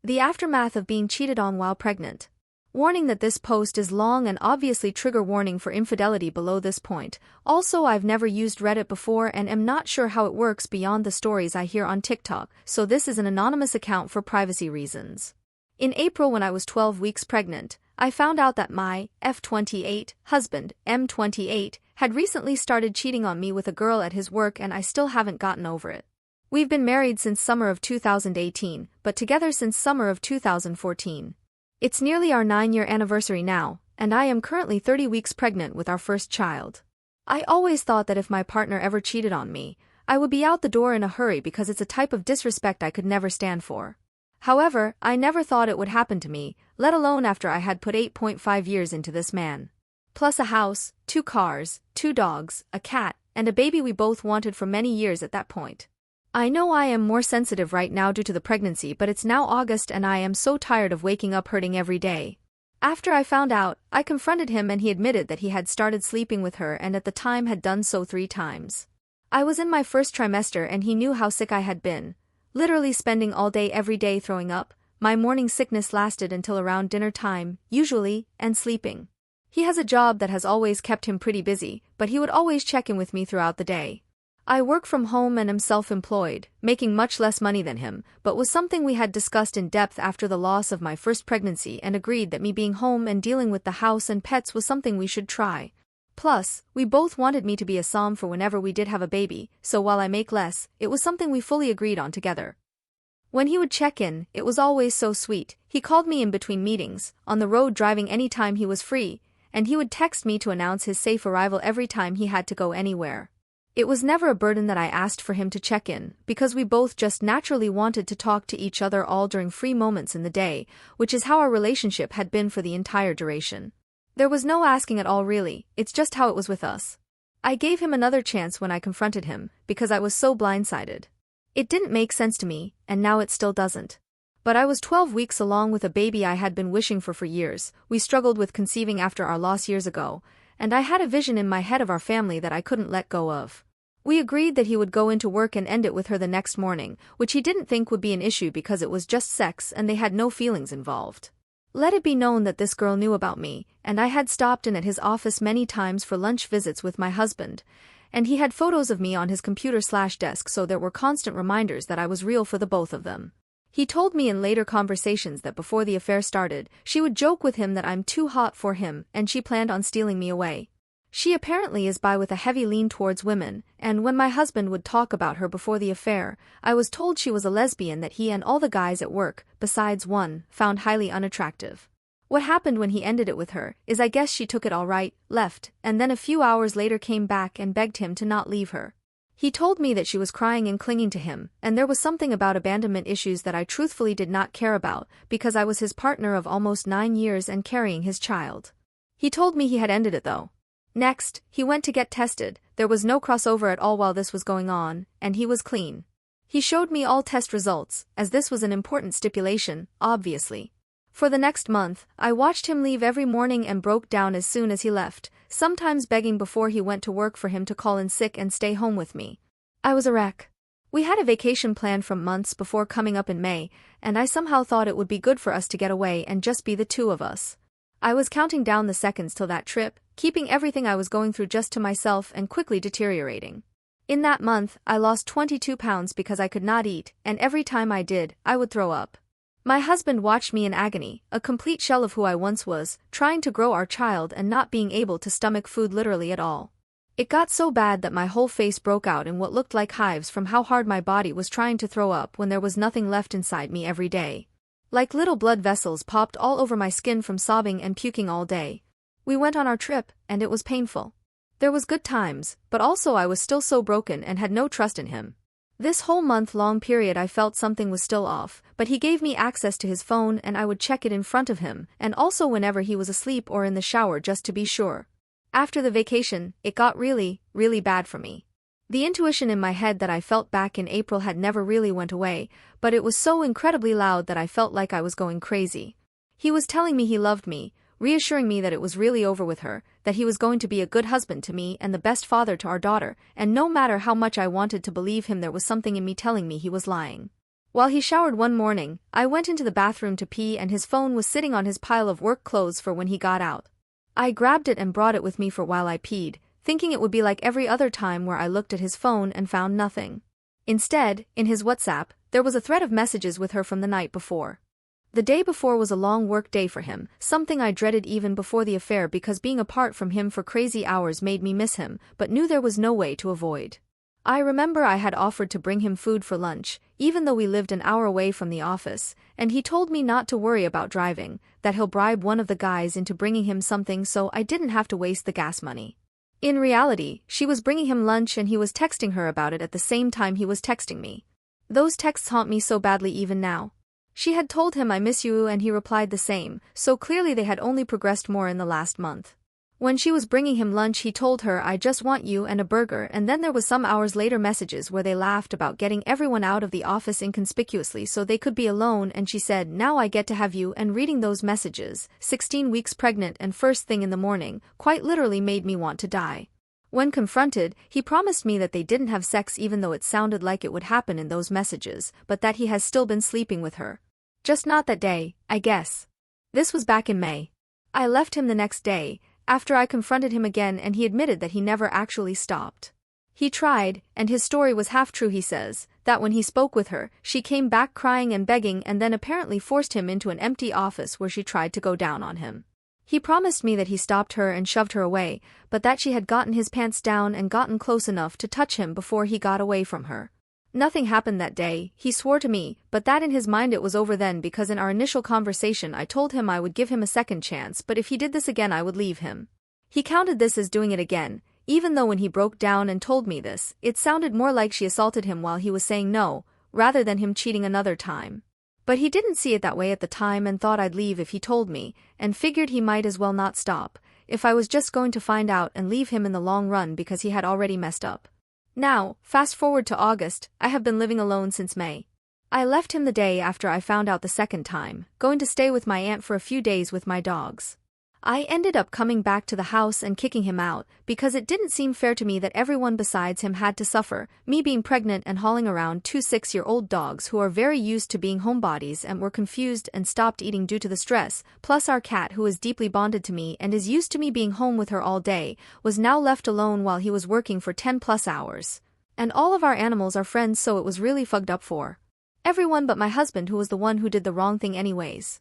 The aftermath of being cheated on while pregnant. Warning that this post is long and obviously trigger warning for infidelity below this point. Also, I've never used Reddit before and am not sure how it works beyond the stories I hear on TikTok, so this is an anonymous account for privacy reasons. In April, when I was 12 weeks pregnant, I found out that my F28 husband, M28, had recently started cheating on me with a girl at his work, and I still haven't gotten over it. We've been married since summer of 2018, but together since summer of 2014. It's nearly our 9-year anniversary now, and I am currently 30 weeks pregnant with our first child. I always thought that if my partner ever cheated on me, I would be out the door in a hurry because it's a type of disrespect I could never stand for. However, I never thought it would happen to me, let alone after I had put 8.5 years into this man. Plus a house, 2 cars, 2 dogs, a cat, and a baby we both wanted for many years at that point. I know I am more sensitive right now due to the pregnancy, but it's now August and I am so tired of waking up hurting every day. After I found out, I confronted him and he admitted that he had started sleeping with her and at the time had done so 3 times. I was in my first trimester and he knew how sick I had been. Literally spending all day every day throwing up. My morning sickness lasted until around dinner time, usually, and sleeping. He has a job that has always kept him pretty busy, but he would always check in with me throughout the day. I work from home and am self-employed, making much less money than him, but was something we had discussed in depth after the loss of my first pregnancy and agreed that me being home and dealing with the house and pets was something we should try. Plus, we both wanted me to be a som for whenever we did have a baby, so while I make less, it was something we fully agreed on together. When he would check in, it was always so sweet. He called me in between meetings, on the road driving any time he was free, and he would text me to announce his safe arrival every time he had to go anywhere. It was never a burden that I asked for him to check in, because we both just naturally wanted to talk to each other all during free moments in the day, which is how our relationship had been for the entire duration. There was no asking at all really, it's just how it was with us. I gave him another chance when I confronted him, because I was so blindsided. It didn't make sense to me, and now it still doesn't. But I was 12 weeks along with a baby I had been wishing for years. We struggled with conceiving after our loss years ago, and I had a vision in my head of our family that I couldn't let go of. We agreed that he would go into work and end it with her the next morning, which he didn't think would be an issue because it was just sex and they had no feelings involved. Let it be known that this girl knew about me, and I had stopped in at his office many times for lunch visits with my husband, and he had photos of me on his computer/desk, so there were constant reminders that I was real for the both of them. He told me in later conversations that before the affair started, she would joke with him that I'm too hot for him and she planned on stealing me away. She apparently is bi with a heavy lean towards women, and when my husband would talk about her before the affair, I was told she was a lesbian that he and all the guys at work, besides one, found highly unattractive. What happened when he ended it with her is I guess she took it all right, left, and then a few hours later came back and begged him to not leave her. He told me that she was crying and clinging to him, and there was something about abandonment issues that I truthfully did not care about, because I was his partner of almost 9 years and carrying his child. He told me he had ended it though. Next, he went to get tested. There was no crossover at all while this was going on, and he was clean. He showed me all test results, as this was an important stipulation, obviously. For the next month, I watched him leave every morning and broke down as soon as he left, sometimes begging before he went to work for him to call in sick and stay home with me. I was a wreck. We had a vacation planned from months before coming up in May, and I somehow thought it would be good for us to get away and just be the 2 of us. I was counting down the seconds till that trip, keeping everything I was going through just to myself and quickly deteriorating. In that month, I lost 22 pounds because I could not eat, and every time I did, I would throw up. My husband watched me in agony, a complete shell of who I once was, trying to grow our child and not being able to stomach food literally at all. It got so bad that my whole face broke out in what looked like hives from how hard my body was trying to throw up when there was nothing left inside me every day. Like little blood vessels popped all over my skin from sobbing and puking all day. We went on our trip, and it was painful. There was good times, but also I was still so broken and had no trust in him. This whole month-long period I felt something was still off, but he gave me access to his phone and I would check it in front of him, and also whenever he was asleep or in the shower just to be sure. After the vacation, it got really, really bad for me. The intuition in my head that I felt back in April had never really went away, but it was so incredibly loud that I felt like I was going crazy. He was telling me he loved me, reassuring me that it was really over with her, that he was going to be a good husband to me and the best father to our daughter, and no matter how much I wanted to believe him there was something in me telling me he was lying. While he showered one morning, I went into the bathroom to pee and his phone was sitting on his pile of work clothes for when he got out. I grabbed it and brought it with me for while I peed, thinking it would be like every other time where I looked at his phone and found nothing. Instead, in his WhatsApp, there was a thread of messages with her from the night before. The day before was a long work day for him, something I dreaded even before the affair because being apart from him for crazy hours made me miss him, but knew there was no way to avoid. I remember I had offered to bring him food for lunch, even though we lived an hour away from the office, and he told me not to worry about driving, that he'll bribe one of the guys into bringing him something so I didn't have to waste the gas money. In reality, she was bringing him lunch and he was texting her about it at the same time he was texting me. Those texts haunt me so badly even now. She had told him I miss you and he replied the same, so clearly they had only progressed more in the last month. When she was bringing him lunch he told her I just want you and a burger, and then there was some hours later messages where they laughed about getting everyone out of the office inconspicuously so they could be alone, and she said now I get to have you, and reading those messages, 16 weeks pregnant and first thing in the morning, quite literally made me want to die. When confronted, he promised me that they didn't have sex even though it sounded like it would happen in those messages, but that he has still been sleeping with her. Just not that day, I guess. This was back in May. I left him the next day, after I confronted him again, and he admitted that he never actually stopped. He tried, and his story was half true. He says that when he spoke with her, she came back crying and begging and then apparently forced him into an empty office where she tried to go down on him. He promised me that he stopped her and shoved her away, but that she had gotten his pants down and gotten close enough to touch him before he got away from her. Nothing happened that day, he swore to me, but that in his mind it was over then because in our initial conversation I told him I would give him a second chance, but if he did this again I would leave him. He counted this as doing it again, even though when he broke down and told me this, it sounded more like she assaulted him while he was saying no, rather than him cheating another time. But he didn't see it that way at the time and thought I'd leave if he told me, and figured he might as well not stop, if I was just going to find out and leave him in the long run because he had already messed up. Now, fast forward to August, I have been living alone since May. I left him the day after I found out the second time, going to stay with my aunt for a few days with my dogs. I ended up coming back to the house and kicking him out, because it didn't seem fair to me that everyone besides him had to suffer, me being pregnant and hauling around two 6-year-old dogs who are very used to being homebodies and were confused and stopped eating due to the stress, plus our cat who is deeply bonded to me and is used to me being home with her all day, was now left alone while he was working for 10+ hours. And all of our animals are friends, so it was really fucked up for everyone but my husband, who was the one who did the wrong thing anyways.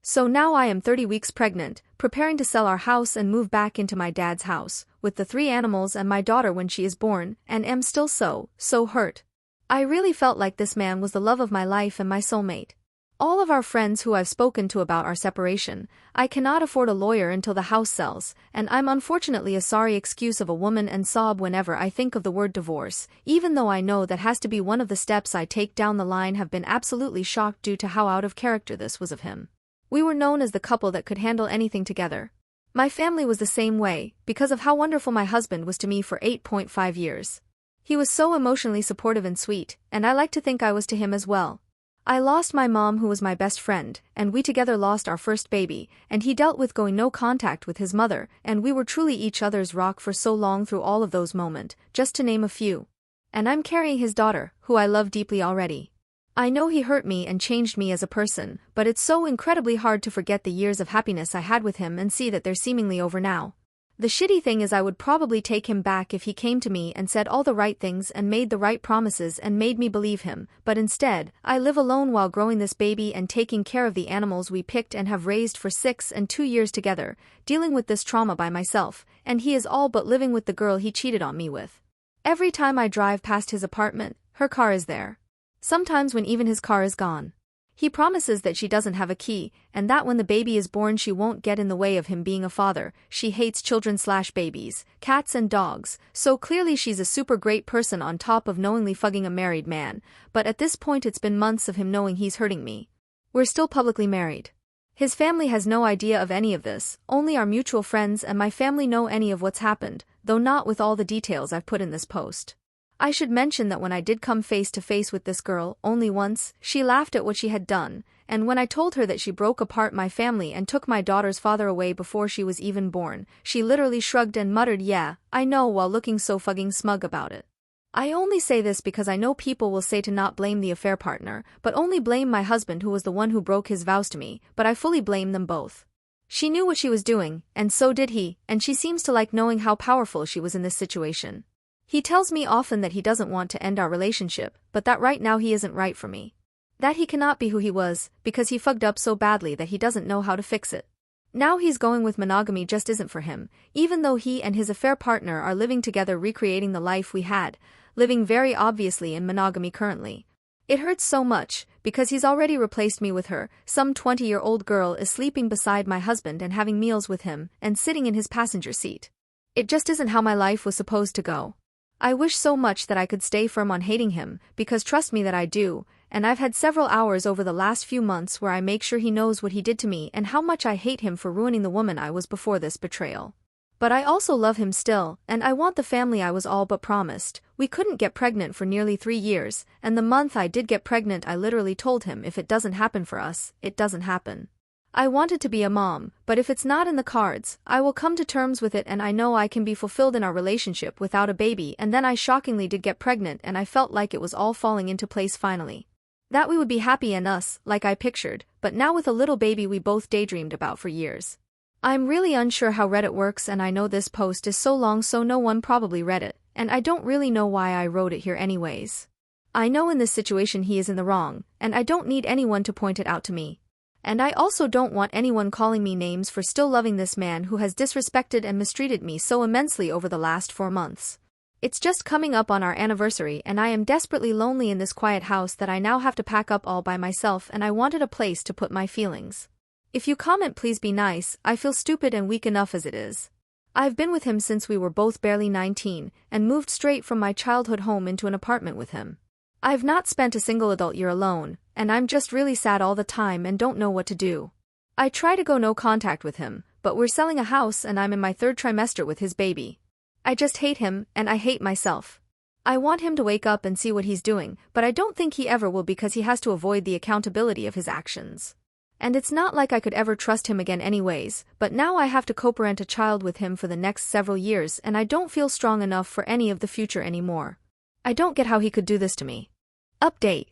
So now I am 30 weeks pregnant, preparing to sell our house and move back into my dad's house, with the 3 animals and my daughter when she is born, and am still so hurt. I really felt like this man was the love of my life and my soulmate. All of our friends who I've spoken to about our separation, I cannot afford a lawyer until the house sells, and I'm unfortunately a sorry excuse of a woman and sob whenever I think of the word divorce, even though I know that has to be one of the steps I take down the line. Have been absolutely shocked due to how out of character this was of him. We were known as the couple that could handle anything together. My family was the same way, because of how wonderful my husband was to me for 8.5 years. He was so emotionally supportive and sweet, and I like to think I was to him as well. I lost my mom, who was my best friend, and we together lost our first baby, and he dealt with going no contact with his mother, and we were truly each other's rock for so long through all of those moments, just to name a few. And I'm carrying his daughter, who I love deeply already. I know he hurt me and changed me as a person, but it's so incredibly hard to forget the years of happiness I had with him and see that they're seemingly over now. The shitty thing is I would probably take him back if he came to me and said all the right things and made the right promises and made me believe him, but instead, I live alone while growing this baby and taking care of the animals we picked and have raised for 6 and 2 years together, dealing with this trauma by myself, and he is all but living with the girl he cheated on me with. Every time I drive past his apartment, her car is there. Sometimes when even his car is gone. He promises that she doesn't have a key, and that when the baby is born she won't get in the way of him being a father. She hates children/babies, cats and dogs, so clearly she's a super great person on top of knowingly fucking a married man, but at this point it's been months of him knowing he's hurting me. We're still publicly married. His family has no idea of any of this, only our mutual friends and my family know any of what's happened, though not with all the details I've put in this post. I should mention that when I did come face to face with this girl, only once, she laughed at what she had done, and when I told her that she broke apart my family and took my daughter's father away before she was even born, she literally shrugged and muttered, "Yeah, I know," while looking so fucking smug about it. I only say this because I know people will say to not blame the affair partner, but only blame my husband who was the one who broke his vows to me, but I fully blame them both. She knew what she was doing, and so did he, and she seems to like knowing how powerful she was in this situation. He tells me often that he doesn't want to end our relationship, but that right now he isn't right for me. That he cannot be who he was, because he fucked up so badly that he doesn't know how to fix it. Now he's going with monogamy just isn't for him, even though he and his affair partner are living together recreating the life we had, living very obviously in monogamy currently. It hurts so much, because he's already replaced me with her. Some 20-year-old girl is sleeping beside my husband and having meals with him, and sitting in his passenger seat. It just isn't how my life was supposed to go. I wish so much that I could stay firm on hating him, because trust me that I do, and I've had several hours over the last few months where I make sure he knows what he did to me and how much I hate him for ruining the woman I was before this betrayal. But I also love him still, and I want the family I was all but promised. We couldn't get pregnant for nearly 3 years, and the month I did get pregnant I literally told him if it doesn't happen for us, it doesn't happen. I wanted to be a mom, but if it's not in the cards, I will come to terms with it and I know I can be fulfilled in our relationship without a baby. And then I shockingly did get pregnant and I felt like it was all falling into place finally. That we would be happy and us, like I pictured, but now with a little baby we both daydreamed about for years. I'm really unsure how Reddit works and I know this post is so long so no one probably read it, and I don't really know why I wrote it here anyways. I know in this situation he is in the wrong, and I don't need anyone to point it out to me. And I also don't want anyone calling me names for still loving this man who has disrespected and mistreated me so immensely over the last 4 months. It's just coming up on our anniversary and I am desperately lonely in this quiet house that I now have to pack up all by myself and I wanted a place to put my feelings. If you comment please be nice, I feel stupid and weak enough as it is. I've been with him since we were both barely 19, and moved straight from my childhood home into an apartment with him. I've not spent a single adult year alone, and I'm just really sad all the time and don't know what to do. I try to go no contact with him, but we're selling a house and I'm in my 3rd trimester with his baby. I just hate him, and I hate myself. I want him to wake up and see what he's doing, but I don't think he ever will because he has to avoid the accountability of his actions. And it's not like I could ever trust him again anyways, but now I have to co-parent a child with him for the next several years and I don't feel strong enough for any of the future anymore. I don't get how he could do this to me. Update.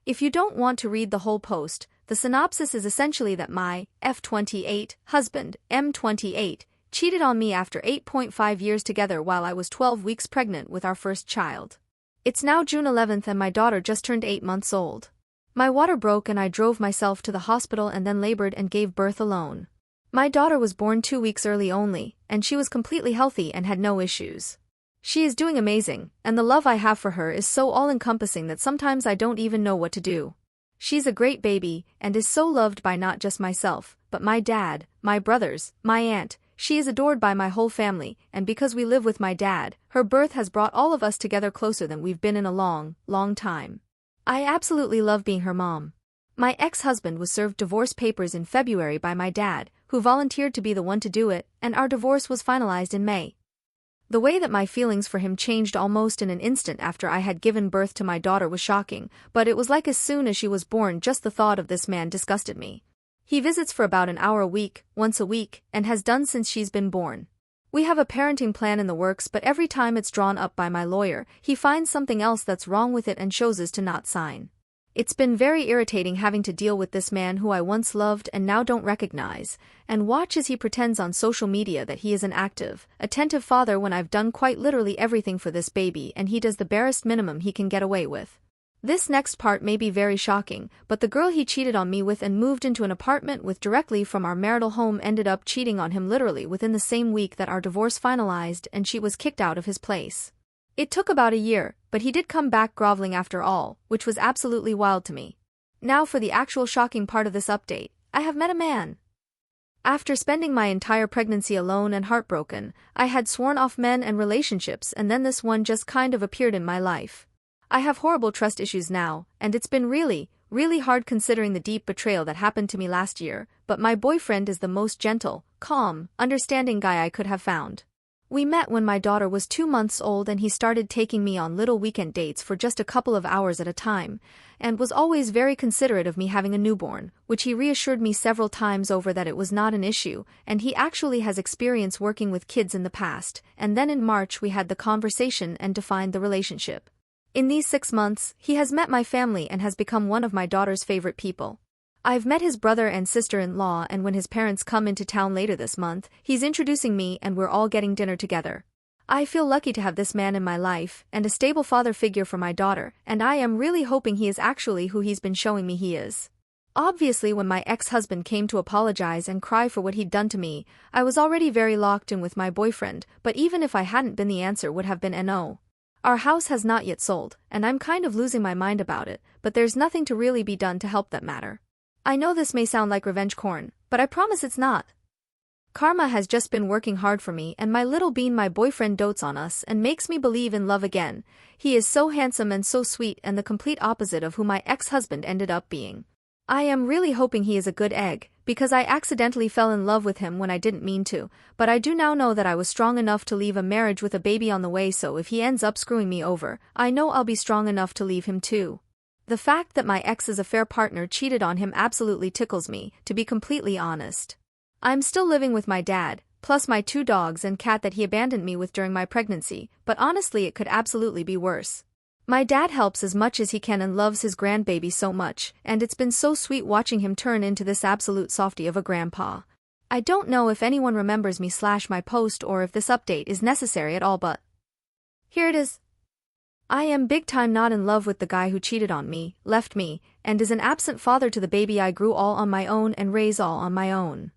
If you don't want to read the whole post, the synopsis is essentially that my F28 husband, M28, cheated on me after 8.5 years together while I was 12 weeks pregnant with our first child. It's now June 11th and my daughter just turned 8 months old. My water broke and I drove myself to the hospital and then labored and gave birth alone. My daughter was born 2 weeks early only, and she was completely healthy and had no issues. She is doing amazing, and the love I have for her is so all-encompassing that sometimes I don't even know what to do. She's a great baby, and is so loved by not just myself, but my dad, my brothers, my aunt. She is adored by my whole family, and because we live with my dad, her birth has brought all of us together closer than we've been in a long, long time. I absolutely love being her mom. My ex-husband was served divorce papers in February by my dad, who volunteered to be the one to do it, and our divorce was finalized in May. The way that my feelings for him changed almost in an instant after I had given birth to my daughter was shocking, but it was like as soon as she was born just the thought of this man disgusted me. He visits for about an hour a week, once a week, and has done since she's been born. We have a parenting plan in the works but every time it's drawn up by my lawyer, he finds something else that's wrong with it and chooses to not sign. It's been very irritating having to deal with this man who I once loved and now don't recognize, and watch as he pretends on social media that he is an active, attentive father when I've done quite literally everything for this baby and he does the barest minimum he can get away with. This next part may be very shocking, but the girl he cheated on me with and moved into an apartment with directly from our marital home ended up cheating on him literally within the same week that our divorce finalized and she was kicked out of his place. It took about a year, but he did come back groveling after all, which was absolutely wild to me. Now for the actual shocking part of this update, I have met a man. After spending my entire pregnancy alone and heartbroken, I had sworn off men and relationships and then this one just kind of appeared in my life. I have horrible trust issues now, and it's been really, really hard considering the deep betrayal that happened to me last year, but my boyfriend is the most gentle, calm, understanding guy I could have found. We met when my daughter was 2 months old and he started taking me on little weekend dates for just a couple of hours at a time, and was always very considerate of me having a newborn, which he reassured me several times over that it was not an issue, and he actually has experience working with kids in the past, and then in March we had the conversation and defined the relationship. In these 6 months, he has met my family and has become one of my daughter's favorite people. I've met his brother and sister-in-law, and when his parents come into town later this month, he's introducing me and we're all getting dinner together. I feel lucky to have this man in my life and a stable father figure for my daughter, and I am really hoping he is actually who he's been showing me he is. Obviously, when my ex-husband came to apologize and cry for what he'd done to me, I was already very locked in with my boyfriend, but even if I hadn't been, the answer would have been no. Our house has not yet sold, and I'm kind of losing my mind about it, but there's nothing to really be done to help that matter. I know this may sound like revenge corn, but I promise it's not. Karma has just been working hard for me, and my little bean, my boyfriend, dotes on us and makes me believe in love again. He is so handsome and so sweet, and the complete opposite of who my ex-husband ended up being. I am really hoping he is a good egg, because I accidentally fell in love with him when I didn't mean to, but I do now know that I was strong enough to leave a marriage with a baby on the way, so if he ends up screwing me over, I know I'll be strong enough to leave him too. The fact that my ex's affair partner cheated on him absolutely tickles me, to be completely honest. I'm still living with my dad, plus my 2 dogs and cat that he abandoned me with during my pregnancy, but honestly it could absolutely be worse. My dad helps as much as he can and loves his grandbaby so much, and it's been so sweet watching him turn into this absolute softie of a grandpa. I don't know if anyone remembers me / my post or if this update is necessary at all, but here it is. I am big time not in love with the guy who cheated on me, left me, and is an absent father to the baby I grew all on my own and raised all on my own.